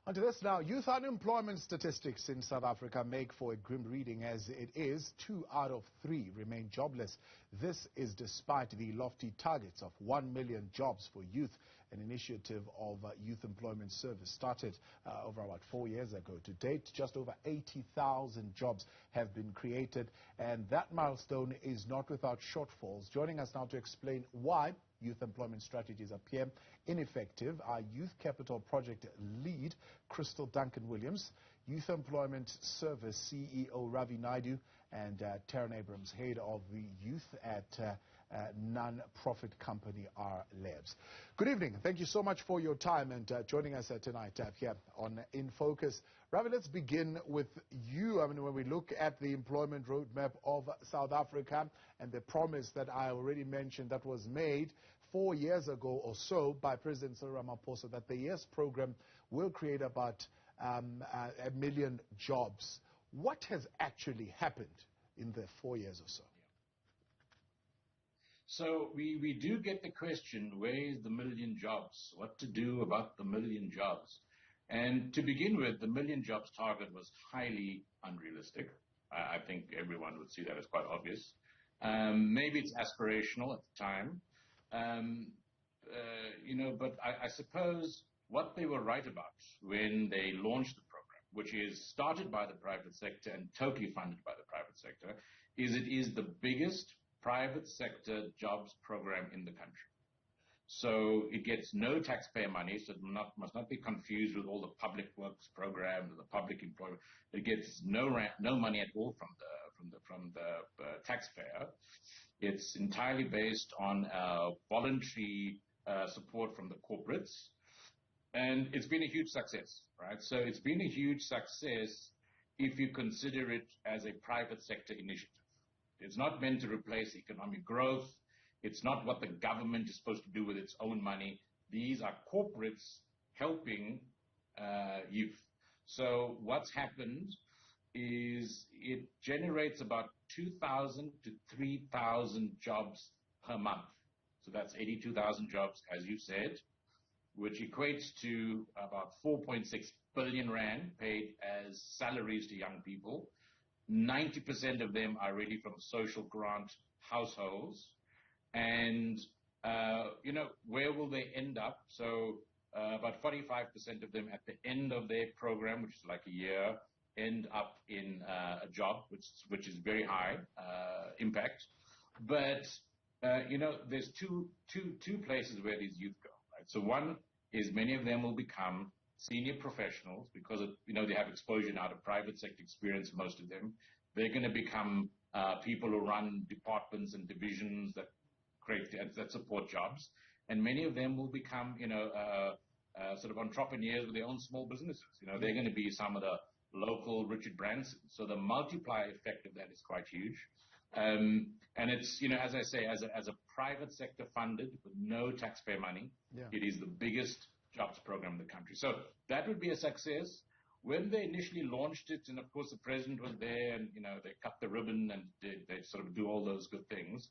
Onto this now. Youth unemployment statistics in South Africa make for a grim reading, as it is 2 out of 3 remain jobless. This is despite the lofty targets of 1 million jobs for youth, an initiative of Youth Employment Service started over about 4 years ago. To date, just over 80,000 jobs have been created, and that milestone is not without shortfalls. Joining us now to explain why youth employment strategies appear ineffective are Youth Capital Project lead Kristal Duncan-Williams, Youth Employment Service CEO Ravi Naidoo, and Taryn, head of the youth at non-profit company RLab. Good evening. Thank you so much for your time and joining us tonight here on In Focus. Ravi, let's begin with you. I mean, when we look at the employment roadmap of South Africa and the promise that I already mentioned that was made 4 years ago or so by President Cyril Ramaphosa, that the YES program will create about 1 million jobs. What has actually happened in the 4 years or so? So we do get the question, where is the 1 million jobs? What to do about the 1 million jobs? And to begin with, the 1 million jobs target was highly unrealistic. I think everyone would see that as quite obvious. Maybe it's aspirational at the time. But I suppose what they were right about when they launched the program, which is started by the private sector and totally funded by the private sector, is it is the biggest private sector jobs program in the country. So it gets no taxpayer money, so it must not be confused with all the public works programs or the public employment. It gets no money at all from the taxpayer. It's entirely based on voluntary support from the corporates, and it's been a huge success, right? So it's been a huge success if you consider it as a private sector initiative. It's not meant to replace economic growth. It's not what the government is supposed to do with its own money. These are corporates helping youth. So what's happened is it generates about 2,000 to 3,000 jobs per month. So that's 82,000 jobs, as you said, which equates to about 4.6 billion rand paid as salaries to young people. 90% of them are really from social grant households. And, where will they end up? So about 45% of them at the end of their program, which is like a year, end up in a job, which is very high impact. But, there's two places where these youth go, right? So one is many of them will become senior professionals because they have exposure now to private sector experience, most of them. They're going to become people who run departments and divisions that support jobs. And many of them will become, sort of entrepreneurs with their own small businesses. They're going to be some of the local Richard Bransons. So the multiplier effect of that is quite huge. And it's, as I say, as a private sector funded with no taxpayer money, It is the biggest jobs program in the country. So that would be a success. When they initially launched it, and of course the president was there, and they cut the ribbon and they sort of do all those good things.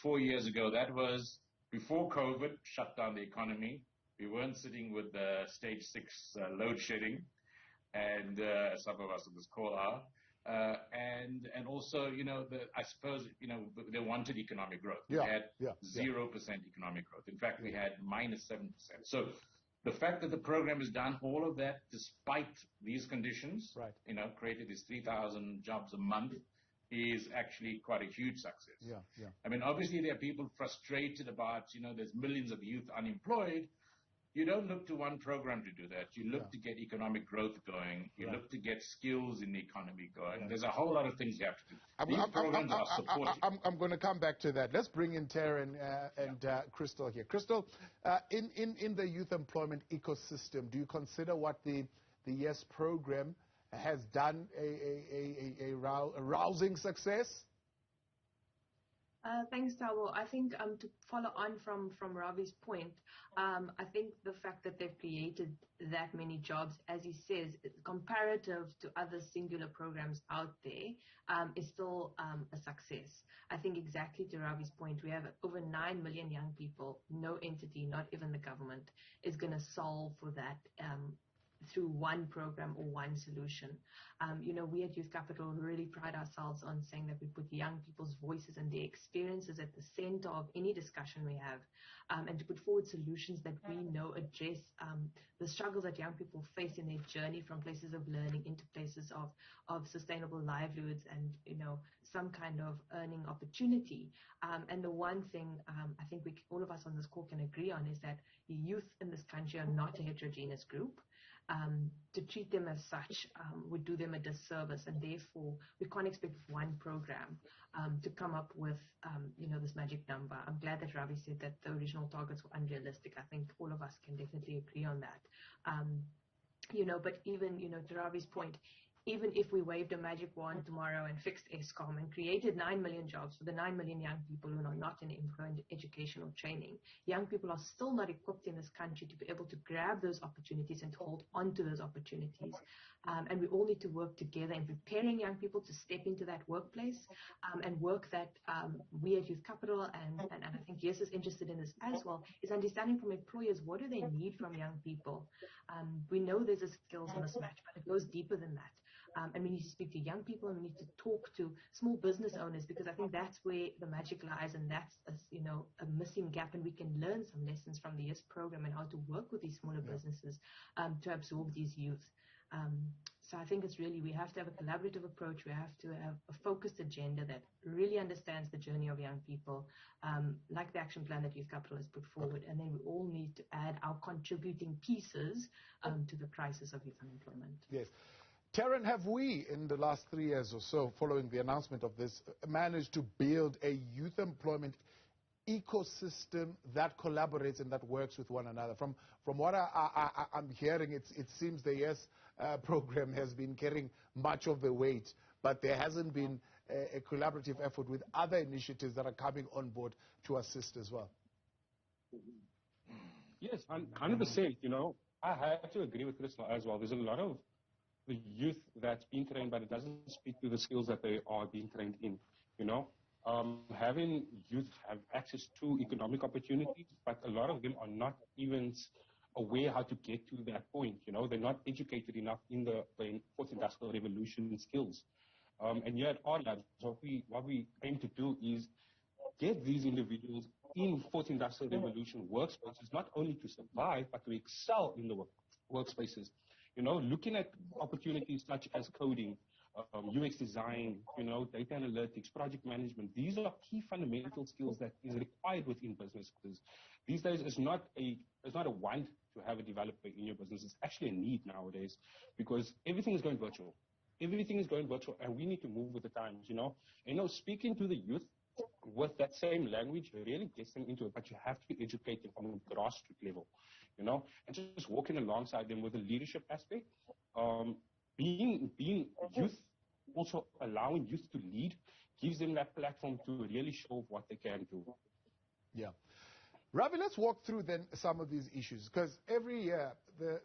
4 years ago, that was before COVID shut down the economy. We weren't sitting with the stage 6 load shedding, and some of us on this call are. And also, I suppose, they wanted economic growth. We had 0% economic growth. In fact, we had minus 7%. So the fact that the program has done all of that despite these conditions, created these 3,000 jobs a month, is actually quite a huge success. I mean, obviously there are people frustrated about, there's millions of youth unemployed. You don't look to one program to do that. You look to get economic growth going. You look to get skills in the economy going. There's a whole lot of things you have to do. These programs are supported. I'm going to come back to that. Let's bring in Taryn and Kristal here. Kristal, in the youth employment ecosystem, do you consider what the YES program has done a rousing success? Thanks, Tabo. I think to follow on from Ravi's point, I think the fact that they've created that many jobs, as he says, comparative to other singular programs out there, is still a success. I think exactly to Ravi's point, we have over 9 million young people. No entity, not even the government, is going to solve for that through one program or one solution. We at Youth Capital really pride ourselves on saying that we put young people's voices and their experiences at the center of any discussion we have, and to put forward solutions that we know address the struggles that young people face in their journey from places of learning into places of sustainable livelihoods and, some kind of earning opportunity. And the one thing I think all of us on this call can agree on is that youth in this country are not a heterogeneous group. To treat them as such would do them a disservice, and therefore we can't expect one program to come up with this magic number. I'm glad that Ravi said that the original targets were unrealistic. I think all of us can definitely agree on that. But even to Ravi's point, even if we waved a magic wand tomorrow and fixed ESCOM and created 9 million jobs for the 9 million young people who are not in employment, educational training, young people are still not equipped in this country to be able to grab those opportunities and to hold on to those opportunities. And we all need to work together in preparing young people to step into that workplace, and work that we at Youth Capital, and I think Yes is interested in this as well, is understanding from employers, what do they need from young people? We know there's a skills mismatch, but it goes deeper than that. And we need to speak to young people, and we need to talk to small business owners, because I think that's where the magic lies, and that's a missing gap. And we can learn some lessons from the YES program and how to work with these smaller businesses to absorb these youth. So I think it's really, we have to have a collaborative approach. We have to have a focused agenda that really understands the journey of young people, like the action plan that Youth Capital has put forward. And then we all need to add our contributing pieces to the crisis of youth unemployment. Yes. Taryn, have we, in the last 3 years or so, following the announcement of this, managed to build a youth employment ecosystem that collaborates and that works with one another? From what I'm hearing, it seems the YES program has been carrying much of the weight, but there hasn't been a collaborative effort with other initiatives that are coming on board to assist as well. Yes, 100%. I have to agree with Kristal as well. There's a lot of the youth that's being trained, but it doesn't speak to the skills that they are being trained in. Having youth have access to economic opportunities, but a lot of them are not even aware how to get to that point. They're not educated enough in the fourth industrial revolution skills. And yet, RLab, what we aim to do is get these individuals in fourth industrial revolution workspaces, not only to survive, but to excel in the workspaces. Looking at opportunities such as coding, UX design, data analytics, project management. These are key fundamental skills that is required within businesses. These days, it's not a want to have a developer in your business. It's actually a need nowadays, because everything is going virtual. Everything is going virtual, and we need to move with the times. Speaking to the youth with that same language really gets them into it, but you have to educate them on a grassroots level. And just walking alongside them with the leadership aspect, being youth, also allowing youth to lead, gives them that platform to really show what they can do. Yeah. Ravi, let's walk through then some of these issues, because every year the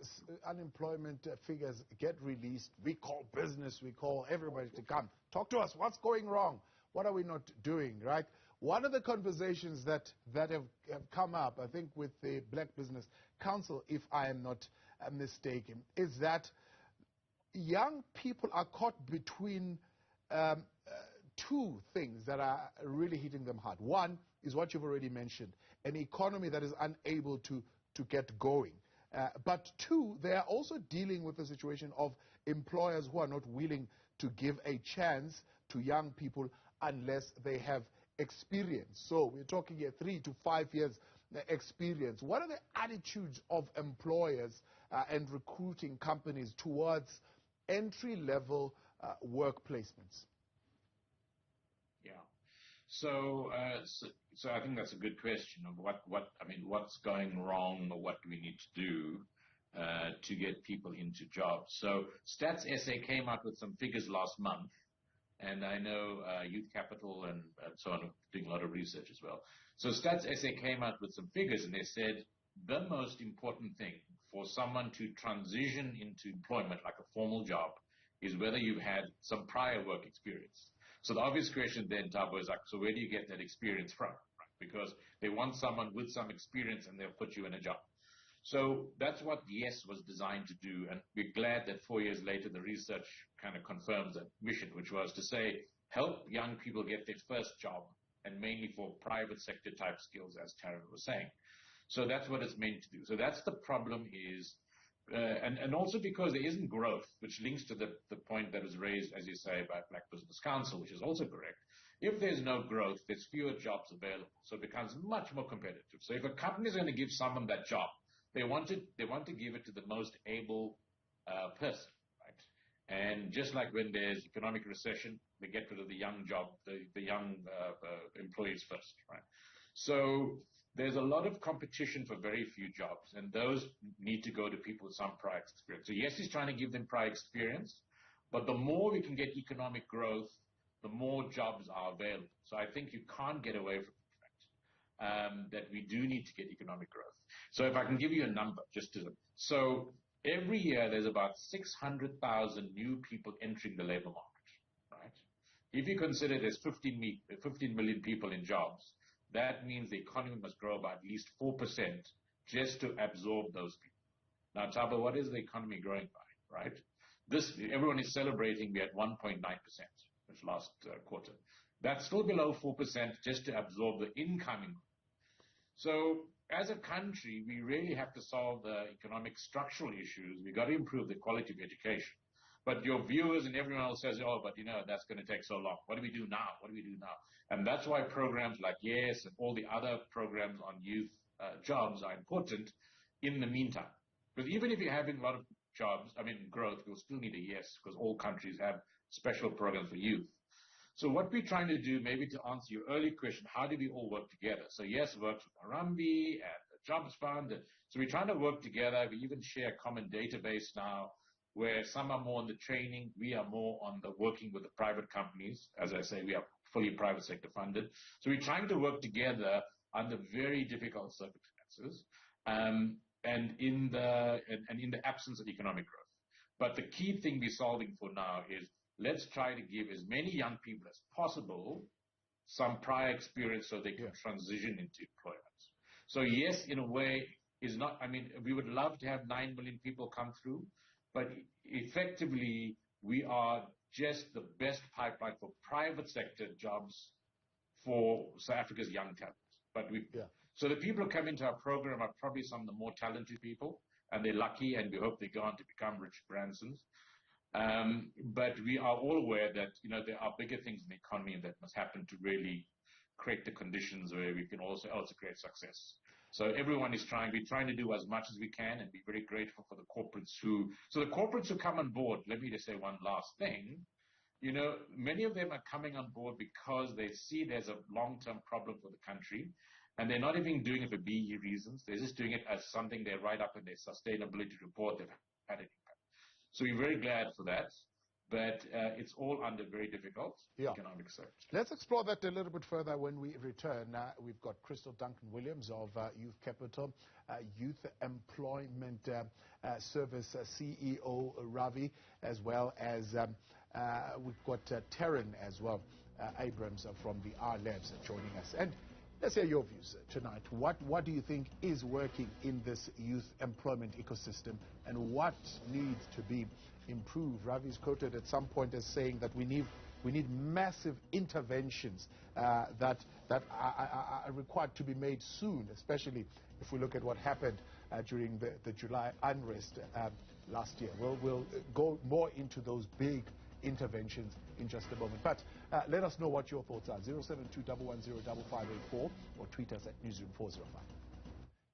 unemployment figures get released. We call business, we call everybody to come. Talk to us. What's going wrong? What are we not doing, right? One of the conversations that have come up, I think, with the Black Business Council, if I am not mistaken, is that young people are caught between two things that are really hitting them hard. One is what you've already mentioned, an economy that is unable to get going. But two, they are also dealing with the situation of employers who are not willing to give a chance to young people unless they have experience. So we're talking here 3 to 5 years experience. What are the attitudes of employers and recruiting companies towards entry-level work placements? Yeah. So I think that's a good question of what's going wrong, or what do we need to do to get people into jobs. So Stats SA came out with some figures last month, and I know Youth Capital and so on are doing a lot of research as well. So Stats SA came out with some figures, and they said the most important thing for someone to transition into employment, like a formal job, is whether you've had some prior work experience. So the obvious question then, Thabo, is like, so where do you get that experience from? Right? Because they want someone with some experience, and they'll put you in a job. So that's what YES was designed to do, and we're glad that 4 years later the research kind of confirms that mission, which was to say, help young people get their first job, and mainly for private sector type skills, as Taryn was saying. So that's what it's meant to do. So that's the problem is, and also because there isn't growth, which links to the point that was raised, as you say, by Black Business Council, which is also correct. If there's no growth, there's fewer jobs available. So it becomes much more competitive. So if a company is going to give someone that job, they want to give it to the most able person, right? And just like when there's economic recession, they get rid of the young employees first, right? So there's a lot of competition for very few jobs, and those need to go to people with some prior experience. So yes, he's trying to give them prior experience, but the more we can get economic growth, the more jobs are available. So I think you can't get away from the fact that we do need to get economic growth. So if I can give you a number, so every year there's about 600,000 new people entering the labor market, right? If you consider there's 15 million people in jobs, that means the economy must grow by at least 4% just to absorb those people. Now, Taba, what is the economy growing by, right? Everyone is celebrating we're at 1.9% this last quarter. That's still below 4% just to absorb the incoming. So as a country, we really have to solve the economic structural issues. We've got to improve the quality of education. But your viewers and everyone else says, oh, but that's going to take so long. What do we do now? What do we do now? And that's why programs like YES and all the other programs on youth jobs are important in the meantime. Because even if you're having a lot of growth, we'll still need a YES because all countries have special programs for youth. So what we're trying to do, maybe to answer your early question, how do we all work together? So YES works with Harambee and the Jobs Fund. So we're trying to work together. We even share a common database now, where some are more on the training, we are more on the working with the private companies. As I say, we are fully private sector funded. So we're trying to work together under very difficult circumstances, and in the absence of economic growth. But the key thing we're solving for now is let's try to give as many young people as possible some prior experience so they can transition into employment. So yes, in a way, is not. We would love to have 9 million people come through. But effectively, we are just the best pipeline for private sector jobs for South Africa's young talent. So the people who come into our program are probably some of the more talented people, and they're lucky, and we hope they go on to become Richard Bransons. But we are all aware that there are bigger things in the economy that must happen to really create the conditions where we can also create success. So everyone is we're trying to do as much as we can and be very grateful for the corporates who come on board. Let me just say one last thing. Many of them are coming on board because they see there's a long-term problem for the country, and they're not even doing it for BE reasons. They're just doing it as something they write up in their sustainability report. They've had an impact. So we're very glad for that. But it's all under very difficult economic circumstances. Let's explore that a little bit further when we return. We've got Kristal Duncan-Williams of Youth Capital, Youth Employment Service CEO Ravi, as well as we've got Taryn as well, Abrams from the RLab joining us. And let's hear your views tonight. What do you think is working in this youth employment ecosystem, and what needs to be improved? Ravi is quoted at some point as saying that we need massive interventions that are required to be made soon, especially if we look at what happened during the July unrest last year. We'll go more into those big interventions in just a moment. But let us know what your thoughts are. 072-110-5584 or tweet us at Newzroom 405.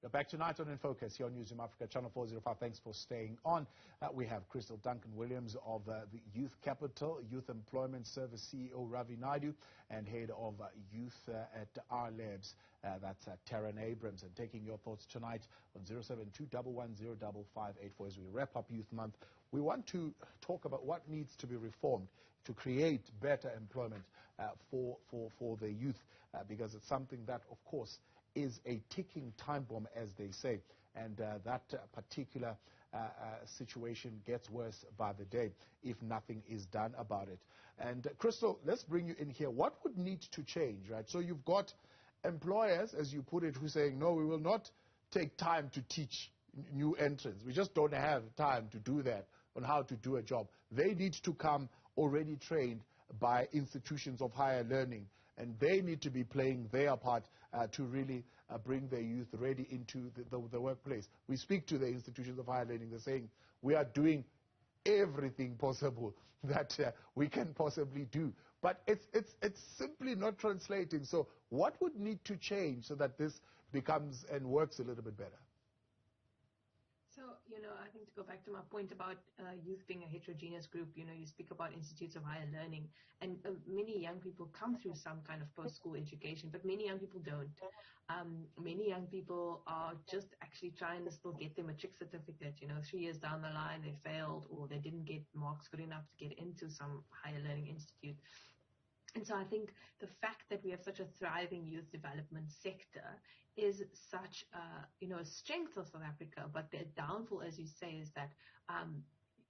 You're back tonight on In Focus here on Newzroom Afrika, Channel 405. Thanks for staying on. We have Kristal Duncan-Williams of the Youth Capital, Youth Employment Service CEO Ravi Naidoo, and head of Youth at RLab, that's Taryn Abrams. And taking your thoughts tonight on 072-110-5584 as we wrap up Youth Month. We want to talk about what needs to be reformed to create better employment for the youth, because it's something that, of course, is a ticking time bomb, as they say, and that particular situation gets worse by the day if nothing is done about it. And Kristal, let's bring you in here. What would need to change, right? So you've got employers, as you put it, who are saying, no, we will not take time to teach new entrants. We just don't have time to do that on how to do a job. They need to come already trained by institutions of higher learning, and they need to be playing their part to really bring their youth ready into the workplace. We speak to the institutions of higher learning. They're saying we are doing everything possible that we can possibly do, but it's simply not translating. So what would need to change so that this becomes and works a little bit better? So, I think to go back to my point about youth being a heterogeneous group, you speak about institutes of higher learning, and many young people come through some kind of post-school education, but many young people don't. Many young people are just actually trying to still get their matric certificate. 3 years down the line, they failed, or they didn't get marks good enough to get into some higher learning institute. And so I think the fact that we have such a thriving youth development sector is such a strength of South Africa, but the downfall, as you say, is that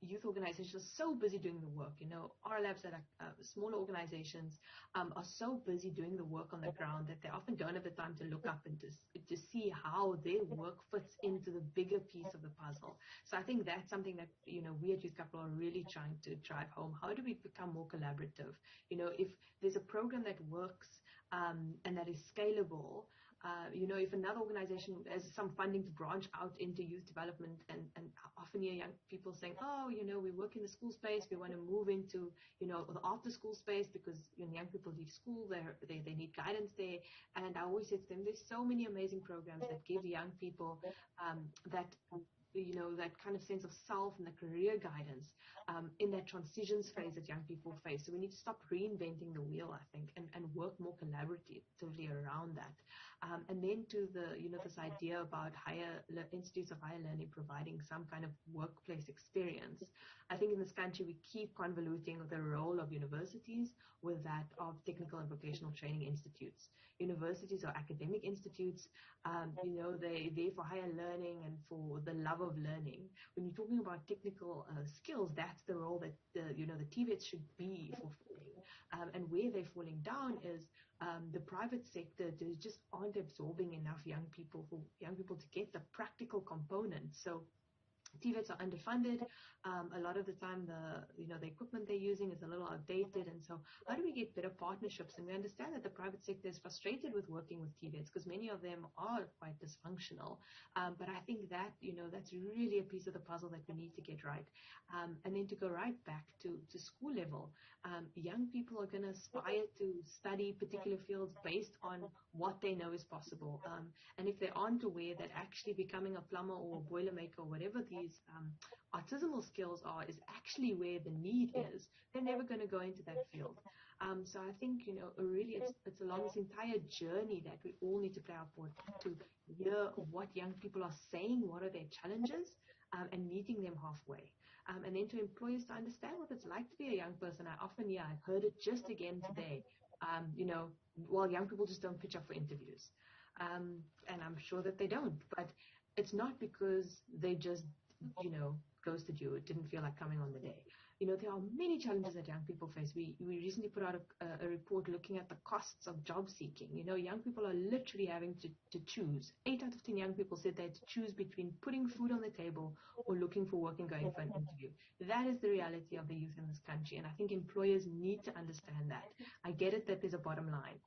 youth organizations are so busy doing the work. RLabs that are smaller organizations are so busy doing the work on the ground that they often don't have the time to look up and to see how their work fits into the bigger piece of the puzzle. So I think that's something that, we at Youth Capital are really trying to drive home. How do we become more collaborative? If there's a program that works and that is scalable, if another organization has some funding to branch out into youth development, and often hear young people saying, we work in the school space, we want to move into, the after school space because young people leave school, they need guidance there. And I always say to them, there's so many amazing programs that give young people that kind of sense of self and the career guidance in that transitions phase that young people face. So we need to stop reinventing the wheel, I think, and work more collaboratively around that. And then to this idea about institutes of higher learning providing some kind of workplace experience. I think in this country we keep convoluting the role of universities with that of technical and vocational training institutes. Universities are academic institutes. They're there for higher learning and for the love of learning. When you're talking about technical skills, that's the role that the TVETs should be fulfilling. And where they're falling down is the private sector just aren't absorbing enough young people to get the practical component. So TVETs are underfunded. A lot of the time, the equipment they're using is a little outdated, and so how do we get better partnerships? And we understand that the private sector is frustrated with working with TVETs because many of them are quite dysfunctional. But I think that that's really a piece of the puzzle that we need to get right. And then to go right back to school level, young people are going to aspire to study particular fields based on what they know is possible. And if they aren't aware that actually becoming a plumber or a boilermaker or whatever these artisanal skills is actually where the need is, they're never going to go into that field. So I think, really it's along this entire journey that we all need to play our part to hear what young people are saying, what are their challenges, and meeting them halfway. And then to employers to understand what it's like to be a young person. I heard it just again today. Young people just don't pitch up for interviews. And I'm sure that they don't, but it's not because they just ghosted you. It didn't feel like coming on the day. There are many challenges that young people face. We recently put out a report looking at the costs of job seeking. Young people are literally having to choose. 8 out of 10 young people said they had to choose between putting food on the table or looking for work and going for an interview. That is the reality of the youth in this country, and I think employers need to understand that. I get it that there's a bottom line,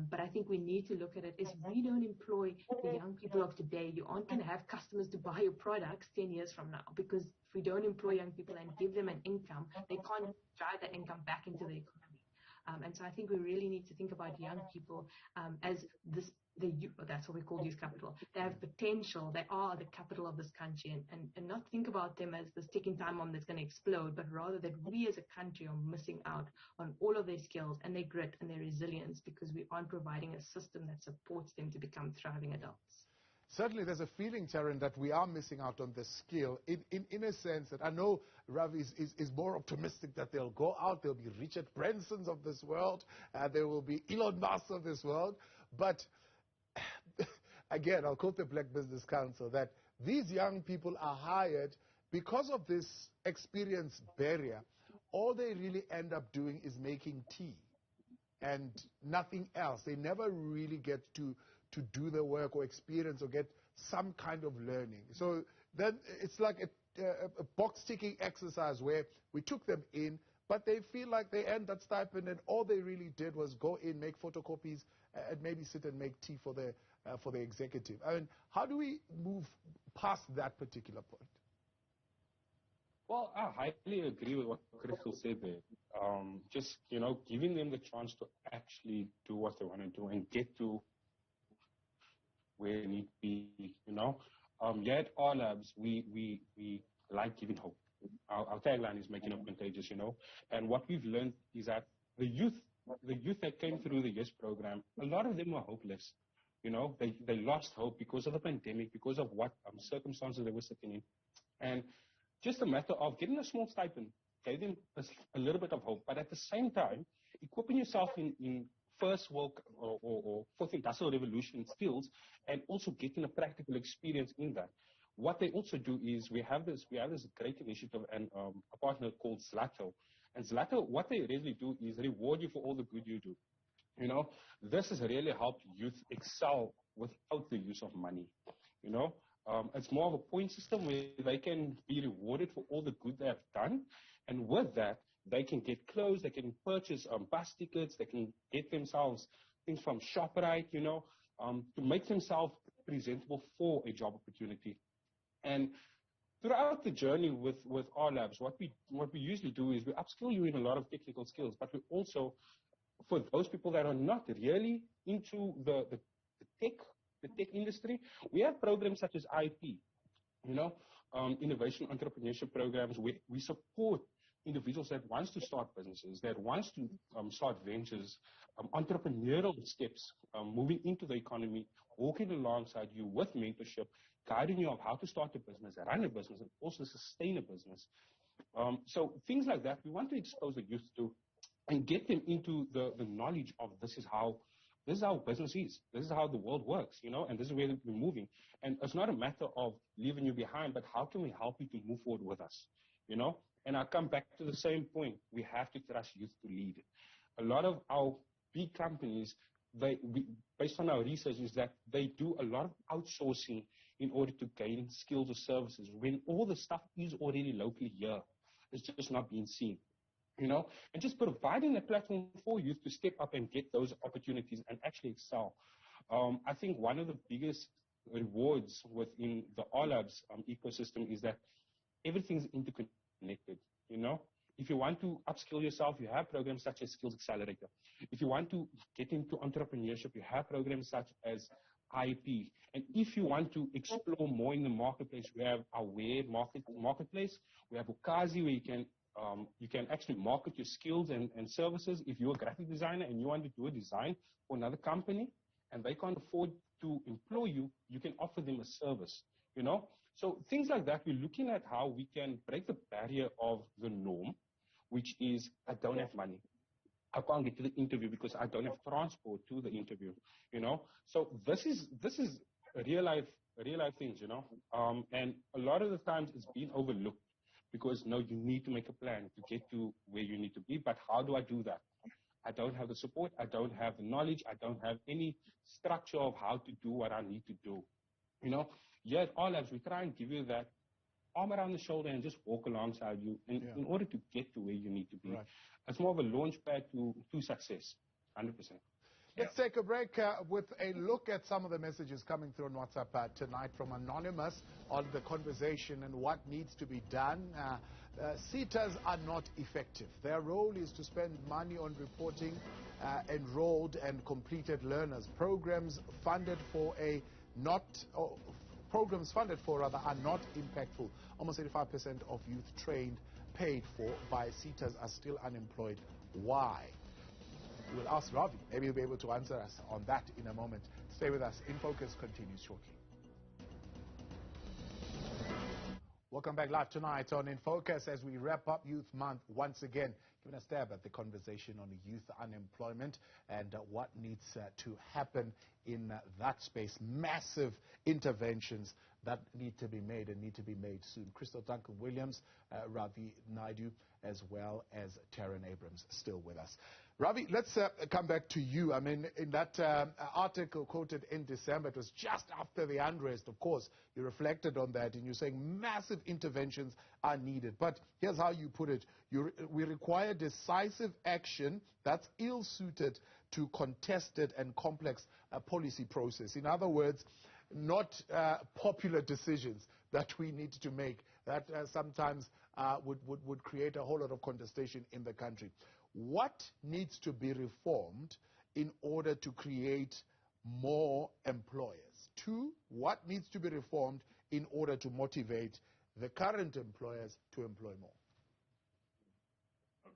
but I think we need to look at it as we don't employ the young people of today. You aren't going to have customers to buy your products 10 years from now, because if we don't employ young people and give them an income, they can't drive that income back into the economy. And so I think we really need to think about young people as that's what we call youth capital. They have potential. They are the capital of this country, and not think about them as this ticking time bomb that's going to explode, but rather that we as a country are missing out on all of their skills and their grit and their resilience because we aren't providing a system that supports them to become thriving adults. Certainly there's a feeling, Taryn, that we are missing out on this skill in a sense that I know Ravi is more optimistic that they'll go out, there'll be Richard Bransons of this world, there will be Elon Musk of this world, but again, I'll quote the Black Business Council that these young people are hired because of this experience barrier. All they really end up doing is making tea and nothing else. They never really get to do the work or experience or get some kind of learning. So then it's like a box-ticking exercise where we took them in, but they feel like they earned that stipend, and all they really did was go in, make photocopies, and maybe sit and make tea for the executive. I mean, how do we move past that particular point? Well, I highly agree with what Kristal said there. Just, giving them the chance to actually do what they want to do and get to where they need to be, Here at RLabs, we like giving hope. Our tagline is making hope contagious, And what we've learned is that the youth that came through the YES program, a lot of them were hopeless. They lost hope because of the pandemic, because of what circumstances they were sitting in. And just a matter of getting a small stipend gave them a little bit of hope. But at the same time, equipping yourself in first world or fourth industrial revolution skills, and also getting a practical experience in that. What they also do is we have this great initiative and a partner called Zlato. And Zlato, what they really do is reward you for all the good you do. This has really helped youth excel without the use of money. It's more of a point system where they can be rewarded for all the good they have done. And with that, they can get clothes, they can purchase bus tickets, they can get themselves things from ShopRite, to make themselves presentable for a job opportunity. And throughout the journey with RLabs, what we usually do is we upskill you in a lot of technical skills, but we also, for those people that are not really into the tech industry, we have programs such as IP, innovation entrepreneurship programs. We support individuals that wants to start businesses, that wants to start ventures, entrepreneurial steps, moving into the economy, walking alongside you with mentorship, guiding you on how to start a business, run a business, and also sustain a business. So things like that, we want to expose the youth to and get them into the knowledge of this is how business is. This is how the world works, and this is where we're moving. And it's not a matter of leaving you behind, but how can we help you to move forward with us, And I come back to the same point. We have to trust youth to lead. A lot of our big companies, based on our research, is that they do a lot of outsourcing in order to gain skills or services when all the stuff is already locally here. It's just not being seen. And just providing a platform for youth to step up and get those opportunities and actually excel. I think one of the biggest rewards within the RLabs ecosystem is that everything's interconnected. If you want to upskill yourself, you have programs such as Skills Accelerator. If you want to get into entrepreneurship, you have programs such as IP. And if you want to explore more in the marketplace, we have our Aware marketplace. We have Ukazi, where you can actually market your skills and services. If you're a graphic designer and you want to do a design for another company and they can't afford to employ you, you can offer them a service, So things like that, we're looking at how we can break the barrier of the norm, which is I don't have money. I can't get to the interview because I don't have transport to the interview, So this is real life things, And a lot of the times it's been overlooked. Because you need to make a plan to get to where you need to be. But how do I do that? I don't have the support. I don't have the knowledge. I don't have any structure of how to do what I need to do. Here at RLabs, we try and give you that arm around the shoulder and just walk alongside you in order to get to where you need to be. Right. It's more of a launch pad to success, 100%. Let's take a break with a look at some of the messages coming through on WhatsApp tonight from Anonymous on the conversation and what needs to be done. SETAs are not effective. Their role is to spend money on reporting enrolled and completed learners. Programs funded for are not impactful. Almost 85% of youth trained, paid for by SETAs are still unemployed. Why? We'll ask Ravi. Maybe he'll be able to answer us on that in a moment. Stay with us. In Focus continues shortly. Welcome back live tonight on In Focus as we wrap up Youth Month once again, giving a stab at the conversation on youth unemployment and what needs to happen in that space. Massive interventions that need to be made and need to be made soon. Kristal Duncan-Williams, Ravi, Naidoo, as well as Taryn Abrams still with us. Ravi, let's come back to you. I mean, in that article quoted in December, it was just after the unrest, of course, you reflected on that and you're saying massive interventions are needed. But here's how you put it. We require decisive action that's ill-suited to contested and complex policy process. In other words, not popular decisions that we need to make that sometimes would create a whole lot of contestation in the country. What needs to be reformed in order to create more employers? 2, what needs to be reformed in order to motivate the current employers to employ more? Okay.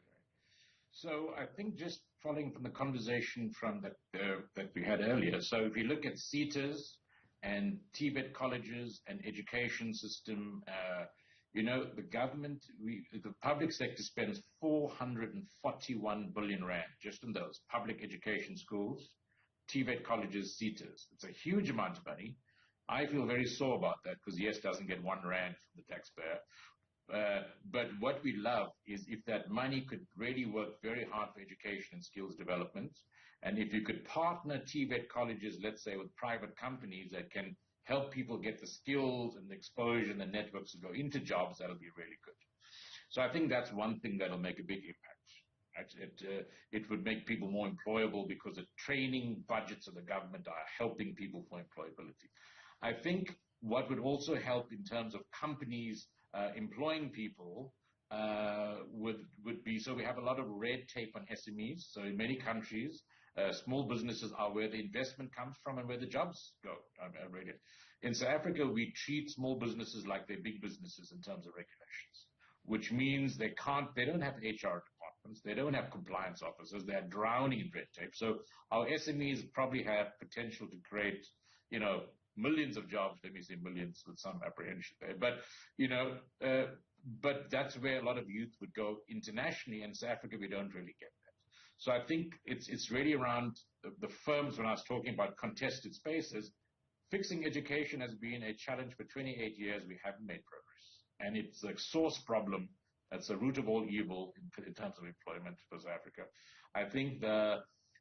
So I think just following from the conversation from that we had earlier, so if you look at CETAs and TVET colleges and education system, the government, the public sector spends 441 billion rand just in those public education schools, TVET colleges, CETAs. It's a huge amount of money. I feel very sore about that because YES doesn't get 1 rand from the taxpayer. But what we love is if that money could really work very hard for education and skills development, and if you could partner TVET colleges, let's say, with private companies that can help people get the skills and the exposure and the networks to go into jobs, that'll be really good. So I think that's one thing that'll make a big impact. It would make people more employable because the training budgets of the government are helping people for employability. I think what would also help in terms of companies employing people would be, so we have a lot of red tape on SMEs. So in many countries, small businesses are where the investment comes from and where the jobs go. In South Africa, we treat small businesses like they're big businesses in terms of regulations, which means they don't have HR departments, they don't have compliance officers, they're drowning in red tape. So our SMEs probably have potential to create, millions of jobs. Let me say millions with some apprehension there, but that's where a lot of youth would go internationally. In South Africa, we don't really get that. So I think it's really around the firms. When I was talking about contested spaces, fixing education has been a challenge for 28 years. We haven't made progress. And it's a source problem. That's the root of all evil in terms of employment for South Africa. I think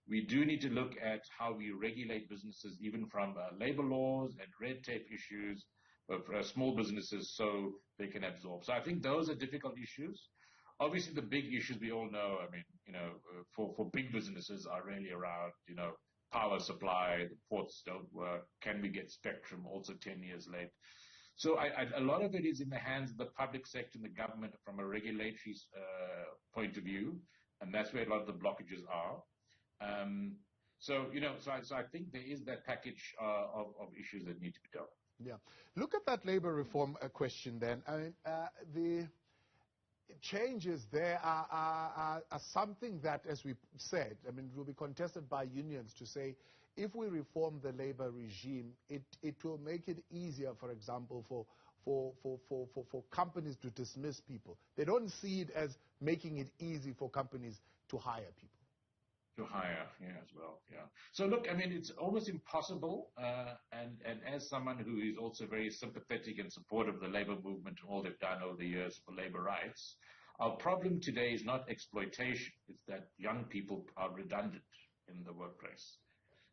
we do need to look at how we regulate businesses, even from labor laws and red tape issues for small businesses, so they can absorb. So I think those are difficult issues. Obviously, the big issues we all know, for big businesses are really around, power supply, the ports don't work, can we get spectrum, also 10 years late. So a lot of it is in the hands of the public sector and the government from a regulatory point of view, and that's where a lot of the blockages are. So I think there is that package of issues that need to be dealt with. Yeah. Look at that labor reform question then. I mean, the changes there are something that, as we said, will be contested by unions to say, if we reform the labor regime, it will make it easier, for example, for companies to dismiss people. They don't see it as making it easy for companies to hire people. To hire, as well, yeah. So look, it's almost impossible, and as someone who is also very sympathetic and supportive of the labor movement and all they've done over the years for labor rights, our problem today is not exploitation, it's that young people are redundant in the workplace.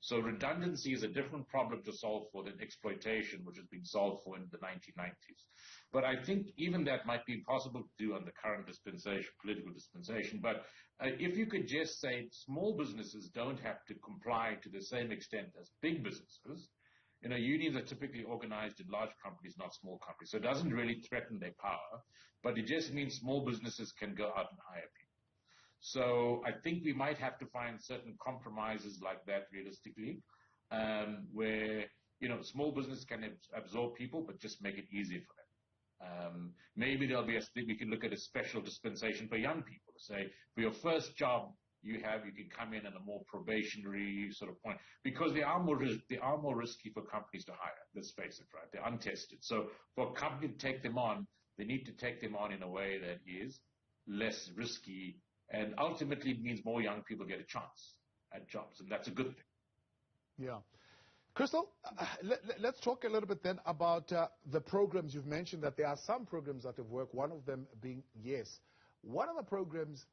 So redundancy is a different problem to solve for than exploitation, which has been solved for in the 1990s. But I think even that might be impossible to do under current dispensation, political dispensation. But if you could just say small businesses don't have to comply to the same extent as big businesses, unions are typically organized in large companies, not small companies. So it doesn't really threaten their power, but it just means small businesses can go out and hire people. So I think we might have to find certain compromises like that realistically, where, small business can absorb people, but just make it easier for them. Maybe we can look at a special dispensation for young people to say, for your first job you can come in at a more probationary sort of point, because they are more risky for companies to hire. Let's face it, right? They're untested. So for a company to take them on, they need to take them on in a way that is less risky. And ultimately, it means more young people get a chance at jobs, and that's a good thing. Yeah. Kristal, let's talk a little bit then about the programs. You've mentioned that there are some programs that have worked, one of them being YES. What other programs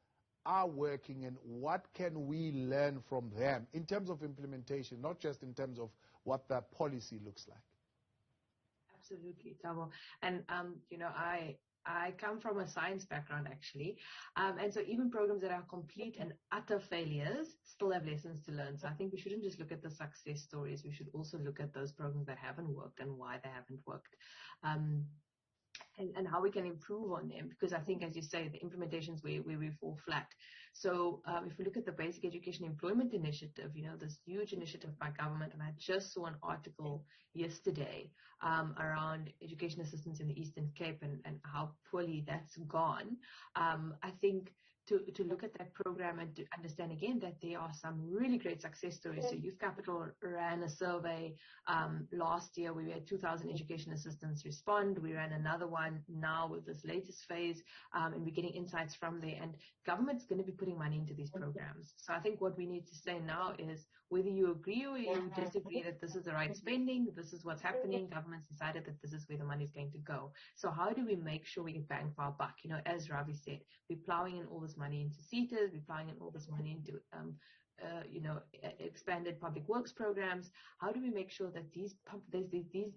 are working and what can we learn from them in terms of implementation, not just in terms of what that policy looks like? Absolutely, Tabo. And, I come from a science background, actually. And so even programs that are complete and utter failures still have lessons to learn. So I think we shouldn't just look at the success stories. We should also look at those programs that haven't worked and why they haven't worked. And how we can improve on them, because I think, as you say, the implementations where we fall flat. So if we look at the Basic Education Employment Initiative, this huge initiative by government, and I just saw an article yesterday around education assistance in the Eastern Cape and how poorly that's gone. I think to look at that program and to understand again that there are some really great success stories. So Youth Capital ran a survey last year. We had 2,000 education assistants respond. We ran another one now with this latest phase, and we're getting insights from there. And government's going to be putting money into these programs. So I think what we need to say now is whether you agree or you disagree that this is the right spending, this is what's happening, government's decided that this is where the money is going to go. So how do we make sure we get bang for our buck? As Ravi said, we're plowing in all this money into CETAs, we're plowing in all this money into expanded public works programs. How do we make sure that these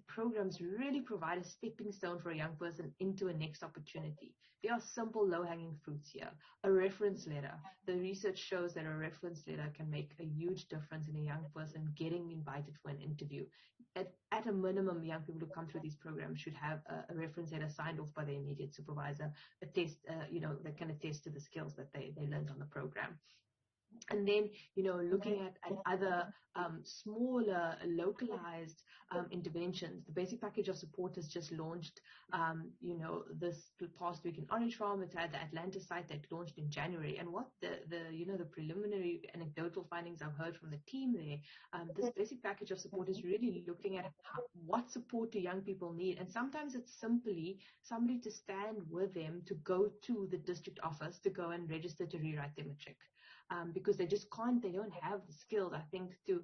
programs really provide a stepping stone for a young person into a next opportunity? There are simple low-hanging fruits here. A reference letter. The research shows that a reference letter can make a huge difference in a young person getting invited for an interview. At a minimum, young people who come through these programs should have a reference letter signed off by their immediate supervisor, a test, that can attest to the skills that they learned on the program. And then, looking at other smaller, localized interventions. The basic package of support has just launched, this past week in Orange Farm. It's at the Atlanta site that launched in January. And what the preliminary anecdotal findings I've heard from the team there, this basic package of support is really looking at what support do young people need. And sometimes it's simply somebody to stand with them to go to the district office to go and register to rewrite their matric. Because they just can't, they don't have the skills. I think to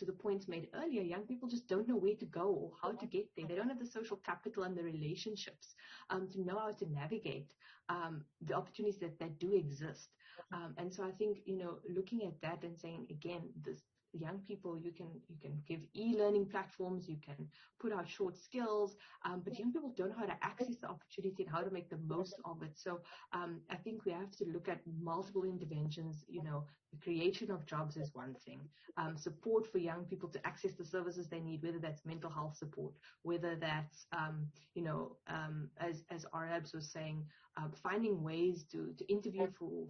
the points made earlier, young people just don't know where to go or how to get there. They don't have the social capital and the relationships to know how to navigate the opportunities that do exist. And so I think, looking at that and saying, again, this young people, you can give e-learning platforms, you can put out short skills, but young people don't know how to access the opportunity and how to make the most of it. So I think we have to look at multiple interventions. The creation of jobs is one thing. Support for young people to access the services they need, whether that's mental health support, whether that's, as RLabs was saying, finding ways to interview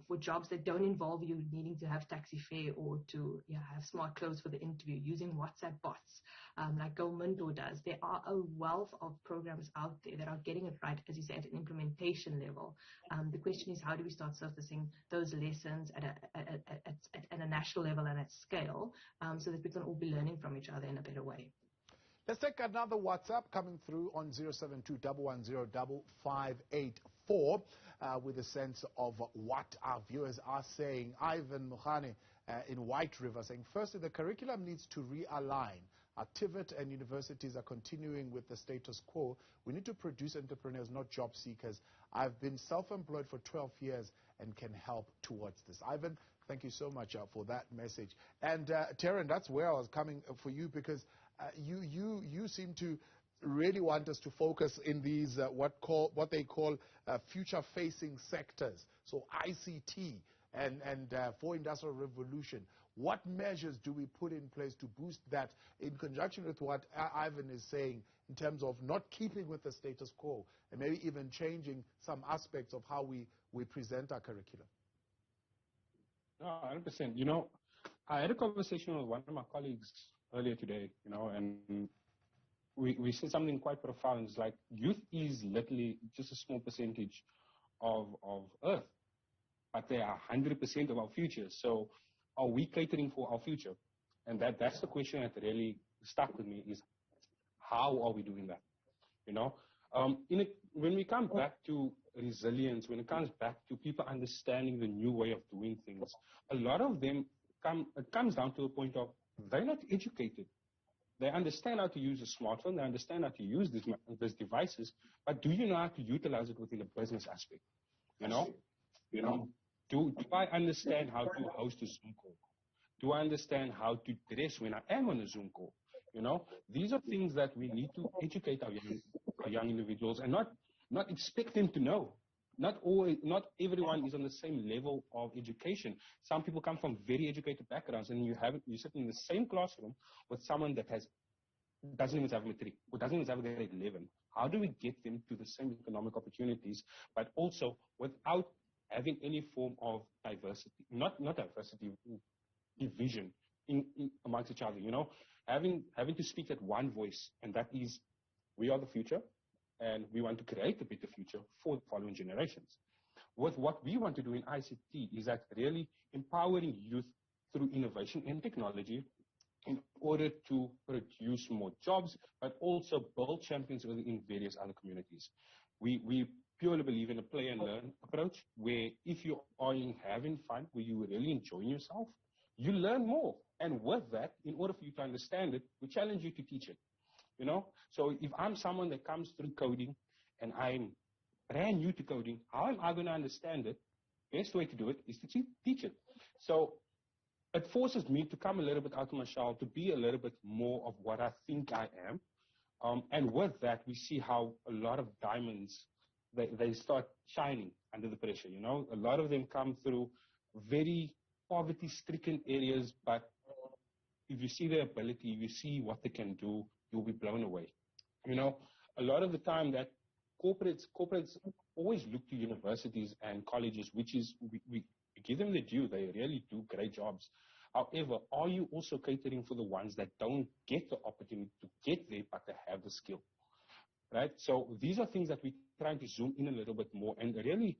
for jobs that don't involve you needing to have taxi fare or to have smart clothes for the interview, using WhatsApp bots like GoMinto does. There are a wealth of programs out there that are getting it right, as you said, at an implementation level. The question is, how do we start surfacing those lessons at a national level and at scale, so that we can all be learning from each other in a better way? Let's take another WhatsApp coming through on 072-110-584 with a sense of what our viewers are saying. Ivan Mukhane in White River saying, firstly, the curriculum needs to realign. Our TVET and universities are continuing with the status quo. We need to produce entrepreneurs, not job seekers. I've been self-employed for 12 years and can help towards this. Ivan, thank you so much for that message. And Taryn, that's where I was coming for you, because you seem to really want us to focus in these what they call future-facing sectors. So ICT and for industrial revolution. What measures do we put in place to boost that in conjunction with what Ivan is saying in terms of not keeping with the status quo and maybe even changing some aspects of how we present our curriculum? No, 100%. I had a conversation with one of my colleagues earlier today, and we said something quite profound. It's like youth is literally just a small percentage of Earth, but they are 100% of our future. So are we catering for our future? And that's the question that really stuck with me, is how are we doing that? When we come back to resilience, when it comes back to people understanding the new way of doing things, a lot of them it comes down to a point of they're not educated. They understand how to use a smartphone, they understand how to use these devices, but do you know how to utilize it within a business aspect? Do I understand how to host a Zoom call? Do I understand how to dress when I am on a Zoom call? These are things that we need to educate our young individuals and not expect them to know. Not everyone is on the same level of education. Some people come from very educated backgrounds, and you sit in the same classroom with someone that doesn't even have matric or doesn't even have grade 11. How do we get them to the same economic opportunities, but also without having any form of diversity, not diversity, division amongst each other, having to speak at one voice, and that is, we are the future, and we want to create a better future for the following generations. With what we want to do in ICT is that really empowering youth through innovation and technology in order to produce more jobs, but also build champions in various other communities. We purely believe in a play and learn approach, where if you are having fun, where you are really enjoying yourself, you learn more. And with that, in order for you to understand it, we challenge you to teach it. So if I'm someone that comes through coding and I'm brand new to coding, how am I going to understand it? Best way to do it is to teach it. So it forces me to come a little bit out of my shell, to be a little bit more of what I think I am. And with that, we see how a lot of diamonds, they start shining under the pressure. A lot of them come through very poverty-stricken areas, but if you see their ability, if you see what they can do, you'll be blown away. A lot of the time that corporates always look to universities and colleges, which is, we give them the due. They really do great jobs. However, are you also catering for the ones that don't get the opportunity to get there, but they have the skill? Right? So these are things that we're trying to zoom in a little bit more, and really,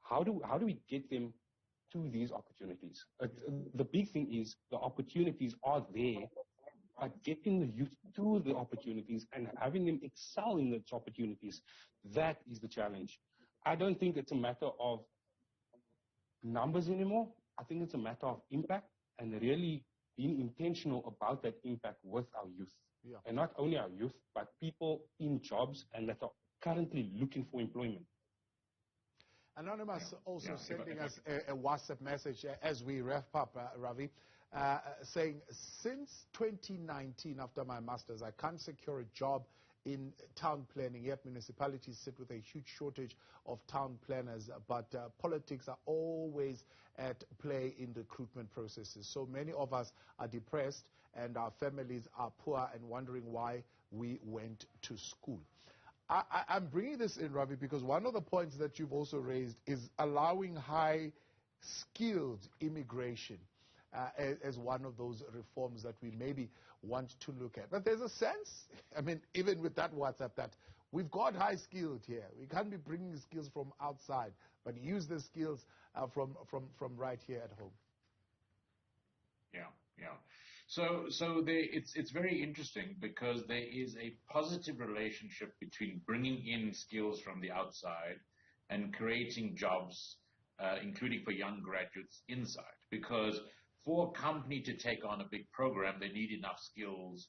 how do we get them to these opportunities? The big thing is the opportunities are there, but getting the youth to the opportunities and having them excel in those opportunities, that is the challenge. I don't think it's a matter of numbers anymore. I think it's a matter of impact and really being intentional about that impact with our youth. Yeah. And not only our youth, but people in jobs and that are currently looking for employment. Anonymous also sending us a WhatsApp message as we wrap up, Ravi, saying, since 2019, after my master's, I can't secure a job in town planning, yet municipalities sit with a huge shortage of town planners, but politics are always at play in recruitment processes. So many of us are depressed and our families are poor and wondering why we went to school. I'm bringing this in, Ravi, because one of the points that you've also raised is allowing high-skilled immigration as one of those reforms that we maybe want to look at. But there's a sense, I mean, even with that WhatsApp, that we've got high-skilled here. We can't be bringing skills from outside, but use the skills from right here at home. Yeah. So it's very interesting because there is a positive relationship between bringing in skills from the outside and creating jobs, including for young graduates inside. Because for a company to take on a big program, they need enough skills,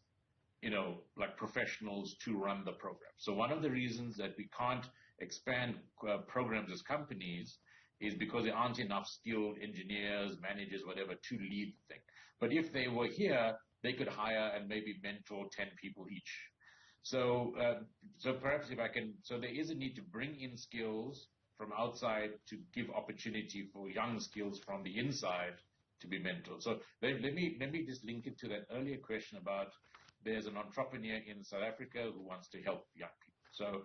like professionals to run the program. So one of the reasons that we can't expand programs as companies is because there aren't enough skilled engineers, managers, whatever, to lead the thing. But if they were here, they could hire and maybe mentor 10 people each. So perhaps so there is a need to bring in skills from outside to give opportunity for young skills from the inside to be mentored. So let me just link it to that earlier question about there's an entrepreneur in South Africa who wants to help young people.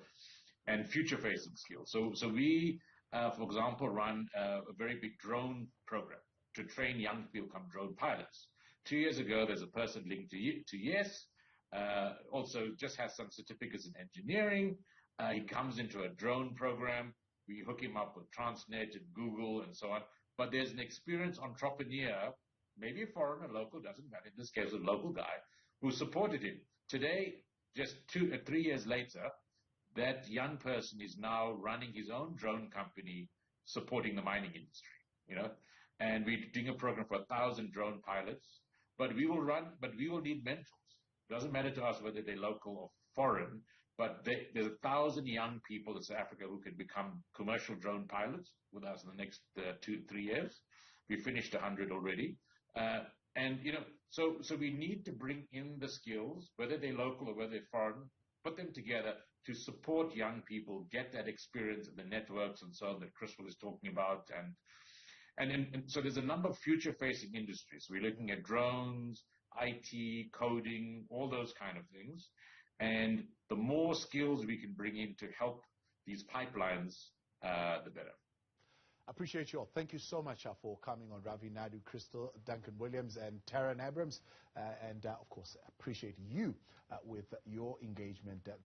And future-facing skills. So we, for example, run a very big drone program to train young people to become drone pilots. 2 years ago, there's a person linked to Yes, also just has some certificates in engineering. He comes into a drone program. We hook him up with Transnet and Google and so on. But there's an experienced entrepreneur, maybe a foreigner, local, doesn't matter. In this case, a local guy who supported him. Today, just 3 years later, that young person is now running his own drone company, supporting the mining industry, And we're doing a program for 1,000 drone pilots, but we will need mentors. It doesn't matter to us whether they're local or foreign. But there's 1,000 young people in South Africa who can become commercial drone pilots with us in the next 2-3 years. We finished 100 already. And, so we need to bring in the skills, whether they're local or whether they're foreign, put them together to support young people, get that experience of the networks and so on that Kristal is talking about. And so there's a number of future-facing industries. We're looking at drones, IT, coding, all those kind of things. And the more skills we can bring in to help these pipelines, the better. I appreciate you all. Thank you so much for coming on. Ravi, Naidoo, Kristal Duncan-Williams, and Taryn Abrams. And, of course, appreciate you with your engagement